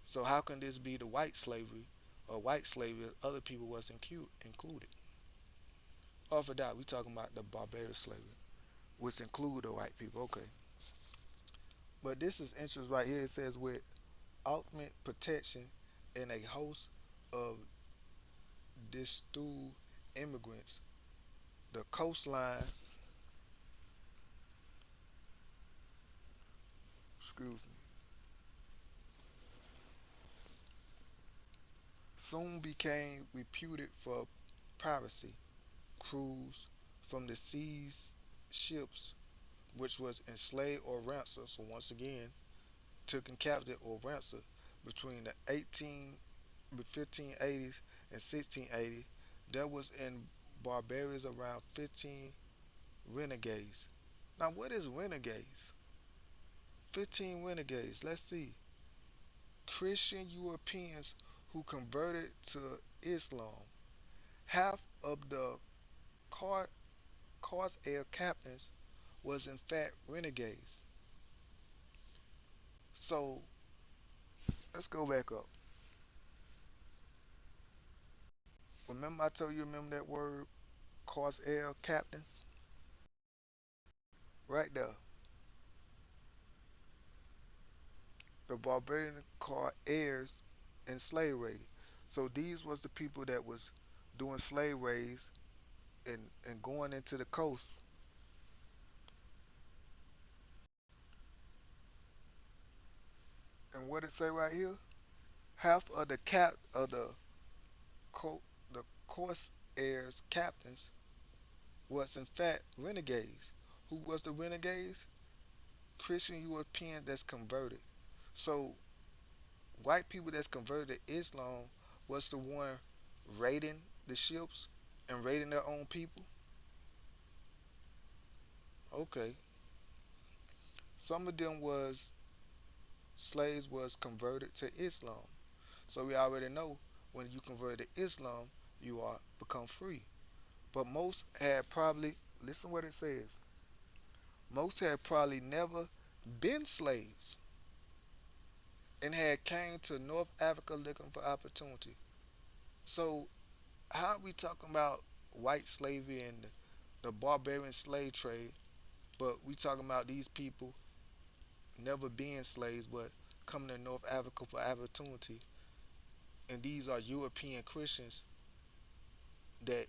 So how can this be the white slavery or white slavery if other people was included? Oh, for that we talking about the barbarian slavery, which include the white people. Okay, but this is interest right here. It says with ultimate protection and a host of distul immigrants, the coastline, excuse me, soon became reputed for piracy. Crews from the seas ships, which was enslaved or ransomed. So once again, taken captive or ransomed between the 1580s and 1680. There was in Barbados around 15 renegades. Now, what is renegades? 15 renegades. Let's see. Christian Europeans who converted to Islam. Half of the car Corsair captains was in fact renegades. So let's go back up. Remember I told you, remember that word Corsair captains? Right there. The barbarian called heirs and slave raid. So these was the people that was doing slave raids and going into the coast. And what it say right here? Half of the cap of the Corsairs captains was in fact renegades. Who was the renegades? Christian European that's converted. So white people that's converted to Islam was the one raiding the ships and raiding their own people. Okay, some of them was slaves was converted to Islam. So we already know when you convert to Islam, you are become free. But most had probably listen what it says. Most had probably never been slaves and had came to North Africa looking for opportunity. So how are we talking about white slavery and the barbarian slave trade, but we talking about these people never being slaves but coming to North Africa for opportunity, and these are European Christians that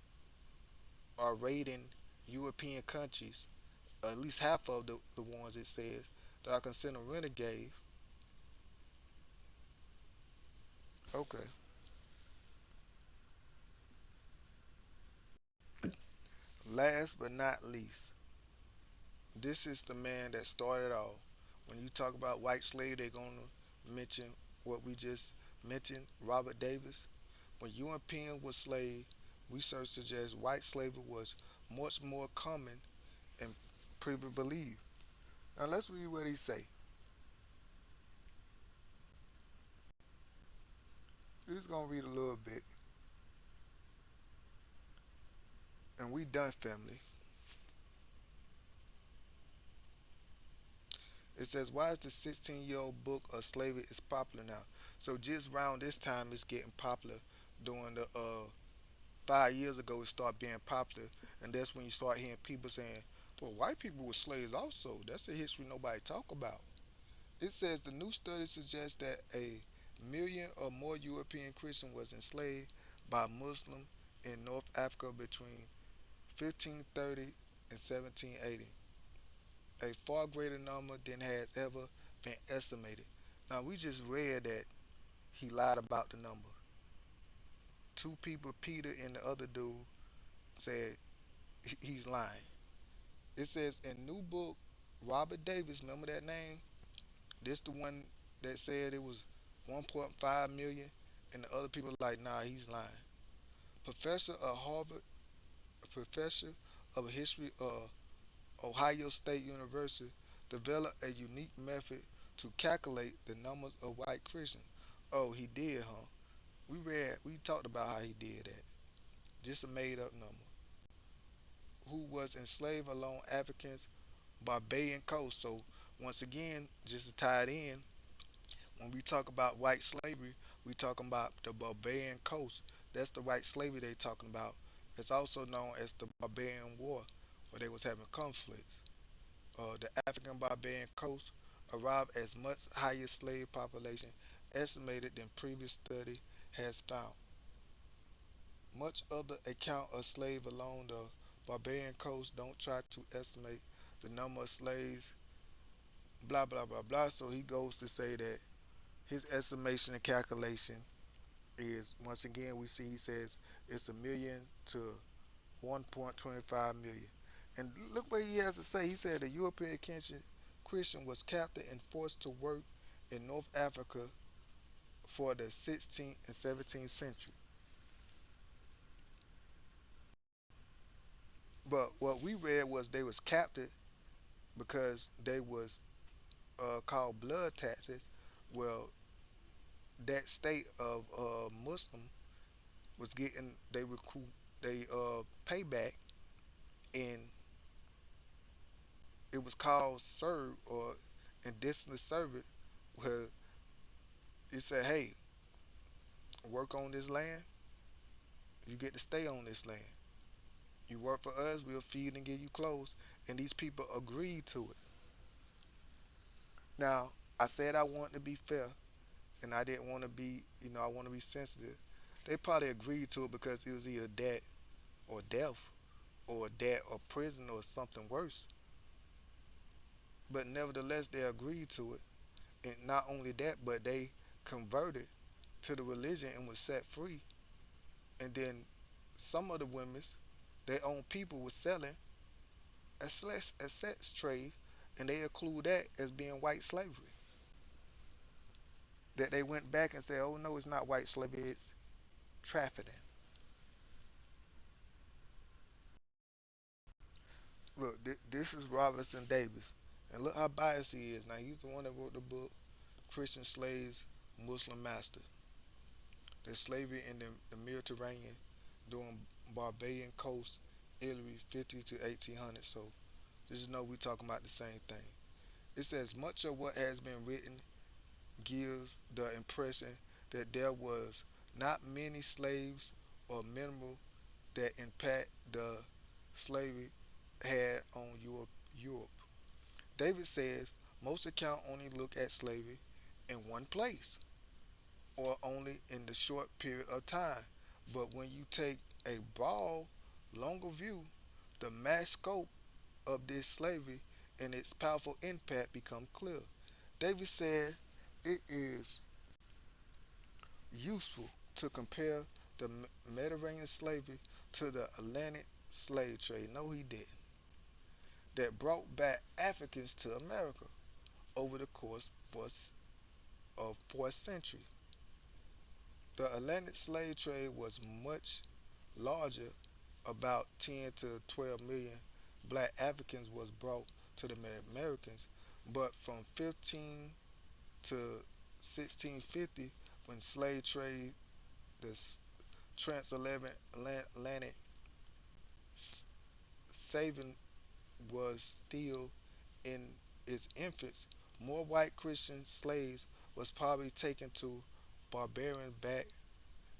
are raiding European countries, at least half of the ones it says that are considered renegades. Okay. Last but not least, this is the man that started off. When you talk about white slave, they're gonna mention what we just mentioned, Robert Davis. When Europeans were slave, research suggests white slavery was much more common and previously believed. Now let's read what he say. We're just gonna read a little bit, and we done, family. It says, why is the 16-year-old book of slavery is popular now? So just around this time, it's getting popular. During the 5 years ago, it started being popular, and that's when you start hearing people saying, "Well, white people were slaves also. That's a history nobody talk about." It says the new study suggests that a million or more European Christians was enslaved by Muslims in North Africa between 1530 and 1780, a far greater number than has ever been estimated. Now we just read that he lied about the number. Two people, Peter and the other dude, said he's lying. It says in new book, Robert Davis, remember that name? This the one that said it was 1.5 million, and the other people like, nah, he's lying. professor of Harvard, a professor of history of Ohio State University, developed a unique method to calculate the numbers of white Christians. Oh, he did, huh? We talked about how he did that. Just a made up number. Who was enslaved along Africans Barbarian coast. So once again, just to tie it in, when we talk about white slavery, we talking about the Barbarian coast. That's the white slavery they talking about. It's also known as the Barbarian War, where they was having conflicts. The African Barbarian coast arrived as much higher slave population estimated than previous study has found. Much other account of slave along the Barbarian coast don't try to estimate the number of slaves, blah blah blah blah. So he goes to say that his estimation and calculation is, once again we see he says it's 1 million to 1.25 million. And look what he has to say. He said the European Christian was captured and forced to work in North Africa for the 16th and 17th century. But what we read was they was captured because they was called blood taxes. Well, that state of Muslim was getting they recruit they payback, and it was called serve or indentured servant, where it said, hey, work on this land, you get to stay on this land. You work for us, we'll feed and give you clothes. And these people agreed to it. Now, I said I wanted to be fair, and I didn't want to be, I want to be sensitive. They probably agreed to it because it was either that or death, or that or prison or something worse. But nevertheless, they agreed to it. And not only that, but they converted to the religion and was set free. And then some of the women's, their own people was selling a sex trade, and they include that as being white slavery. That they went back and said, oh no, it's not white slavery, it's trafficking. Look, this is Robinson Davis. And look how biased he is. Now, he's the one that wrote the book, Christian Slaves, Muslim Masters. The slavery in the Mediterranean during Barbarian coast, Italy, 50 to 1800. So, just know we talking about the same thing. It says much of what has been written gives the impression that there was not many slaves or minimal that impact the slavery had on Europe. David says most accounts only look at slavery in one place or only in the short period of time. But when you take a broad, longer view, the mass scope of this slavery and its powerful impact become clear. David said it is useful to compare the Mediterranean slavery to the Atlantic slave trade. No, he didn't. That brought back Africans to America over the course of 4th century. The Atlantic slave trade was much larger. About 10 to 12 million black Africans was brought to the Americans, but from 15 to 1650, when slave trade, the transatlantic saving was still in its infants, more white Christian slaves was probably taken to barbarian back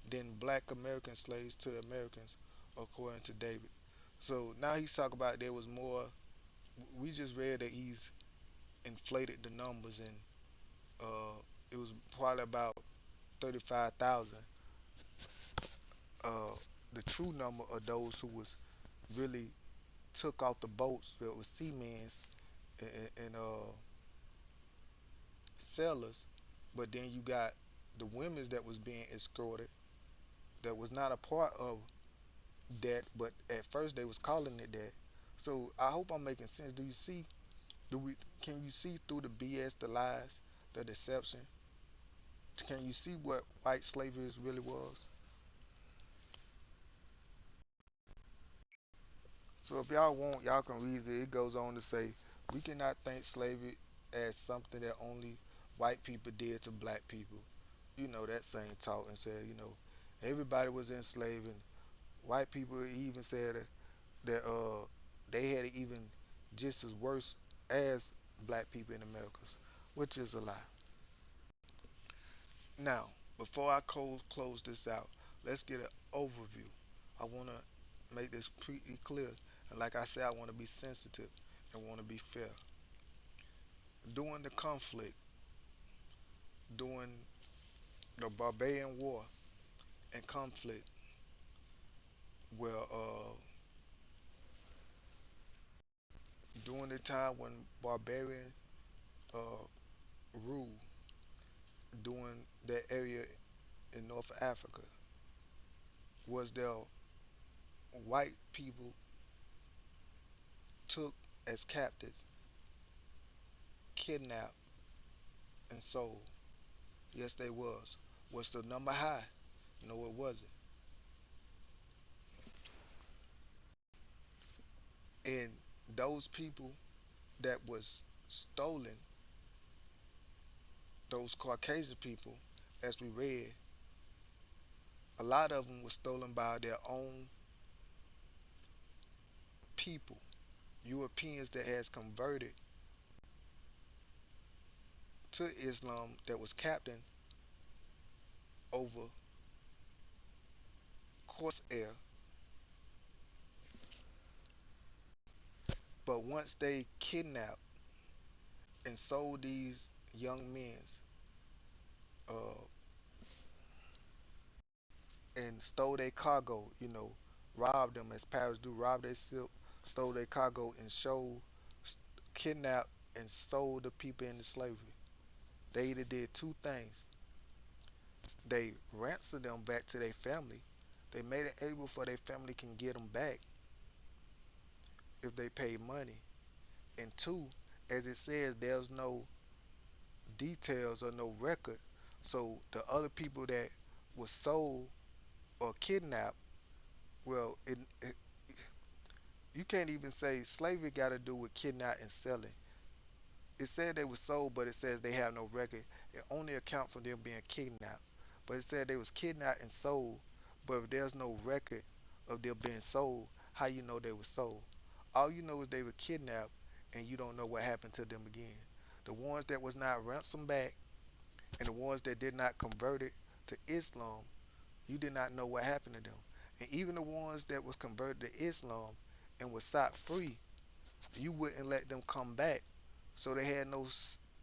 than black American slaves to the Americans, according to David. So now he's talking about there was more. We just read that he's inflated the numbers, and it was probably about 35,000. Uh, the true number of those who was really took off the boats that was seamen and sailors, but then you got the women's that was being escorted that was not a part of that, but at first they was calling it that. So I hope I'm making sense. Do you see? Do we? Can you see through the BS, the lies, the deception? Can you see what white slavery really was? So if y'all want, y'all can read it. It goes on to say, we cannot think slavery as something that only white people did to black people. You know, that same talk and said, everybody was enslaved, and white people even said that they had it even just as worse as black people in Americas, which is a lie. Now, before I close this out, let's get an overview. I want to make this pretty clear. And like I said, I want to be sensitive and want to be fair. During the conflict, during the Barbarian War and conflict, where during the time when barbarian uh, ruled during that area in North Africa, was there white people took as captives, kidnapped, and sold? Yes, they was. Was the number high? No, it wasn't. And those people that was stolen, those Caucasian people, as we read, a lot of them was stolen by their own people, Europeans that has converted to Islam that was captain over Corsair. But once they kidnapped and sold these young men uh, and stole their cargo, robbed them as pirates do, robbed their silk, stole their cargo and kidnapped and sold the people into slavery. They either did two things. They ransomed them back to their family. They made it able for their family can get them back if they paid money. And two, as it says, there's no details or no record. So the other people that was sold or kidnapped, well, you can't even say slavery got to do with kidnapping and selling. It said they were sold, but it says they have no record. It only account for them being kidnapped. But it said they was kidnapped and sold. But if there's no record of them being sold, how you know they were sold? All you know is they were kidnapped, and you don't know what happened to them again. The ones that was not ransomed back, and the ones that did not convert it to Islam, you did not know what happened to them. And even the ones that was converted to Islam and was set free, you wouldn't let them come back. So they had no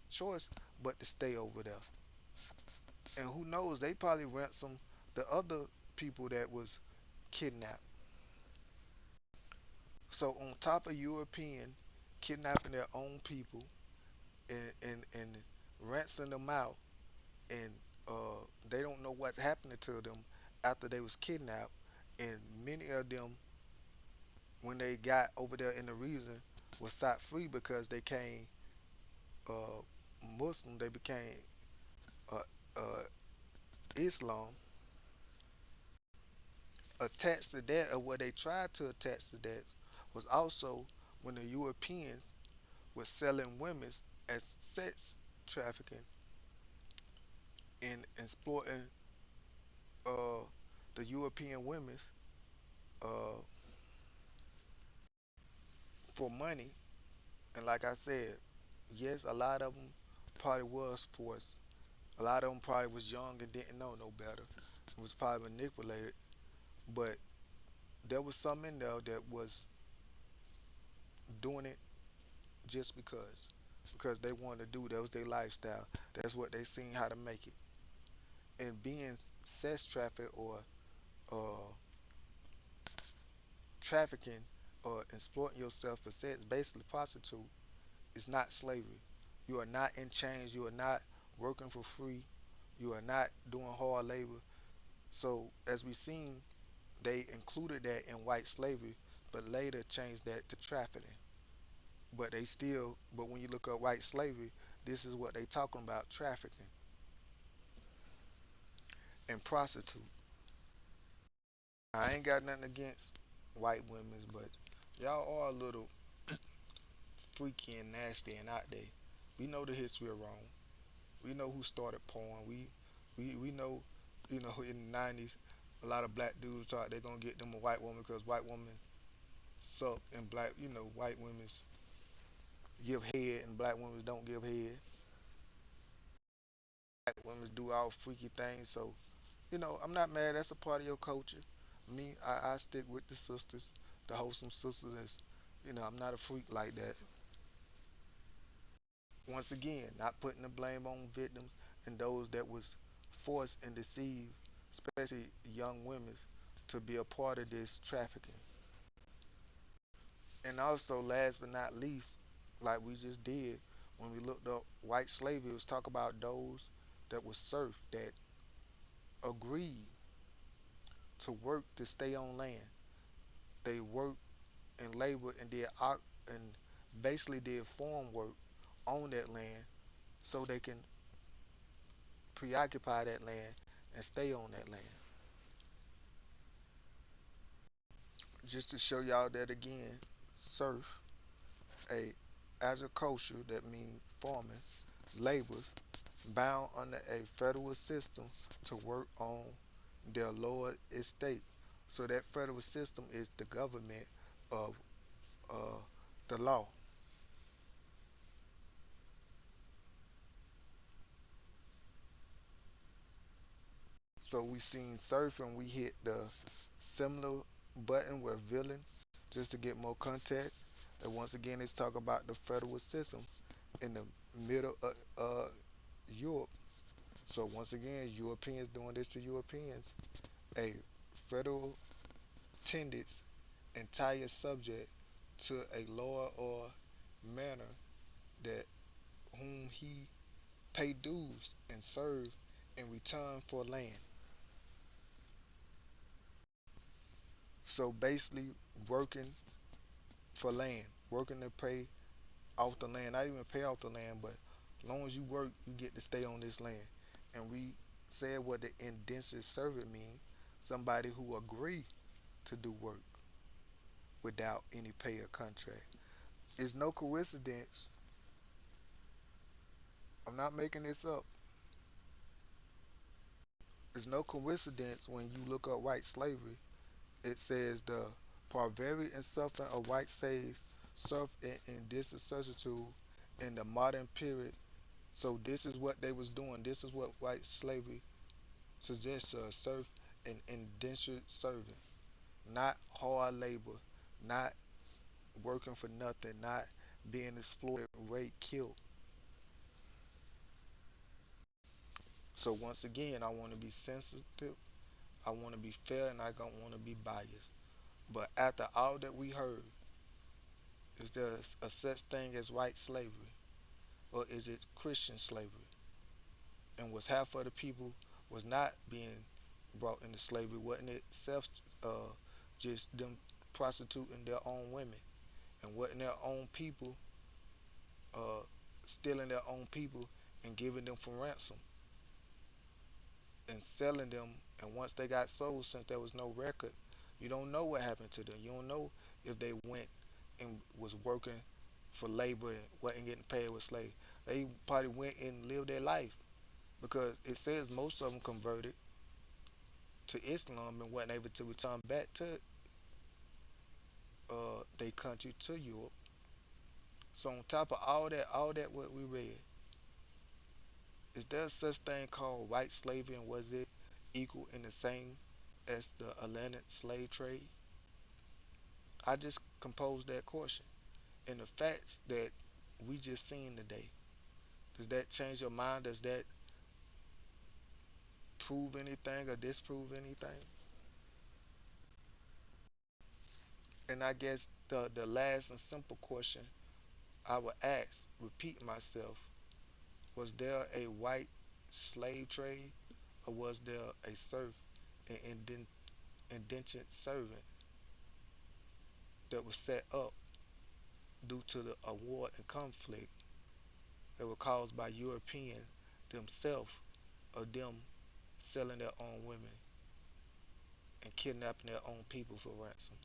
choice but to stay over there. And who knows, they probably ransomed the other people that was kidnapped. So on top of European kidnapping their own people and ransoming them out, and they don't know what happened to them after they was kidnapped, and many of them when they got over there in the region was set free because they came uh, Muslim. They became uh, uh, Islam. Attached to that, or what they tried to attach to that, was also when the Europeans were selling women as sex trafficking and exploiting uh, the European women uh, for money. And like I said, yes, a lot of them probably was forced. A lot of them probably was young and didn't know no better. It was probably manipulated. But there was some in there that was doing it just because they wanted to do it. That was their lifestyle. That's what they seen how to make it. And being sex trafficked or uh, trafficking or exploiting yourself for sex, basically prostitute, is not slavery. You are not in chains. You are not working for free. You are not doing hard labor. So as we seen, they included that in white slavery, but later changed that to trafficking. But when you look up white slavery, this is what they talking about: trafficking and prostitute. I ain't got nothing against white women, but Y'all are a little freaky and nasty and out there. We know the history of Rome. We know who started porn. We know, in the '90s, a lot of black dudes thought they're gonna get them a white woman because white women suck and black, white women give head and black women don't give head. Black women do all freaky things. So, I'm not mad. That's a part of your culture. Me, I stick with the sisters, the wholesome sisters. I'm not a freak like that. Once again, not putting the blame on victims and those that was forced and deceived, especially young women, to be a part of this trafficking. And also, last but not least, like we just did when we looked up white slavery, it was talk about those that was serfs that agreed to work to stay on land. They worked and labored and and basically did farm work on that land so they can preoccupy that land and stay on that land. Just to show y'all that again, serf, a agriculture that means farming, laborers bound under a federal system to work on their lower estate. So that federal system is the government of uh, the law. So we seen surfing, we hit the similar button with villain just to get more context. And once again, let's talk about the federal system in the middle of Europe. So once again, Europeans doing this to Europeans. A federal tenants entire subject to a law or manner that whom he pay dues and serve in return for land. So basically working for land, working to pay off the land, not even pay off the land, but as long as you work, you get to stay on this land. And we said what the indentured servant mean, somebody who agree to do work without any pay or contract. It's no coincidence. I'm not making this up. It's no coincidence when you look up white slavery. It says the barbarian and suffering of white slaves served in this servitude in the modern period. So this is what they was doing. This is what white slavery suggests serf and indentured servant, not hard labor, not working for nothing, not being exploited, raped, killed. So once again, I want to be sensitive, I want to be fair, and I don't want to be biased. But after all that we heard, is there a such thing as white slavery, or is it Christian slavery? And was half of the people was not being brought into slavery? Wasn't it self, just them prostituting their own women, and wasn't their own people uh, stealing their own people and giving them for ransom and selling them? And once they got sold, since there was no record, you don't know what happened to them. You don't know if they went and was working for labor and wasn't getting paid with slave. They probably went and lived their life because it says most of them converted to Islam and wasn't able to return back to their country, to Europe. So on top of all that what we read, is there such thing called white slavery, and was it equal in the same as the Atlantic slave trade? I just composed that question. And the facts that we just seen today, does that change your mind? Does that prove anything or disprove anything? And I guess the last and simple question I would ask, repeat myself, was there a white slave trade, or was there a serf and indentured servant that was set up due to the a war and conflict that were caused by Europeans themselves, or them selling their own women and kidnapping their own people for ransom?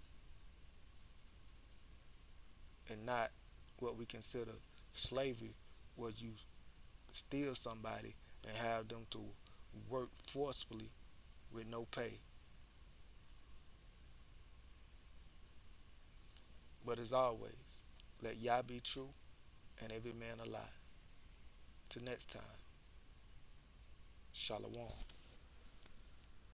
and not what we consider slavery, where you steal somebody and have them to work forcefully with no pay. But as always, let Yah be true and every man a lie. Till next time, Shalom.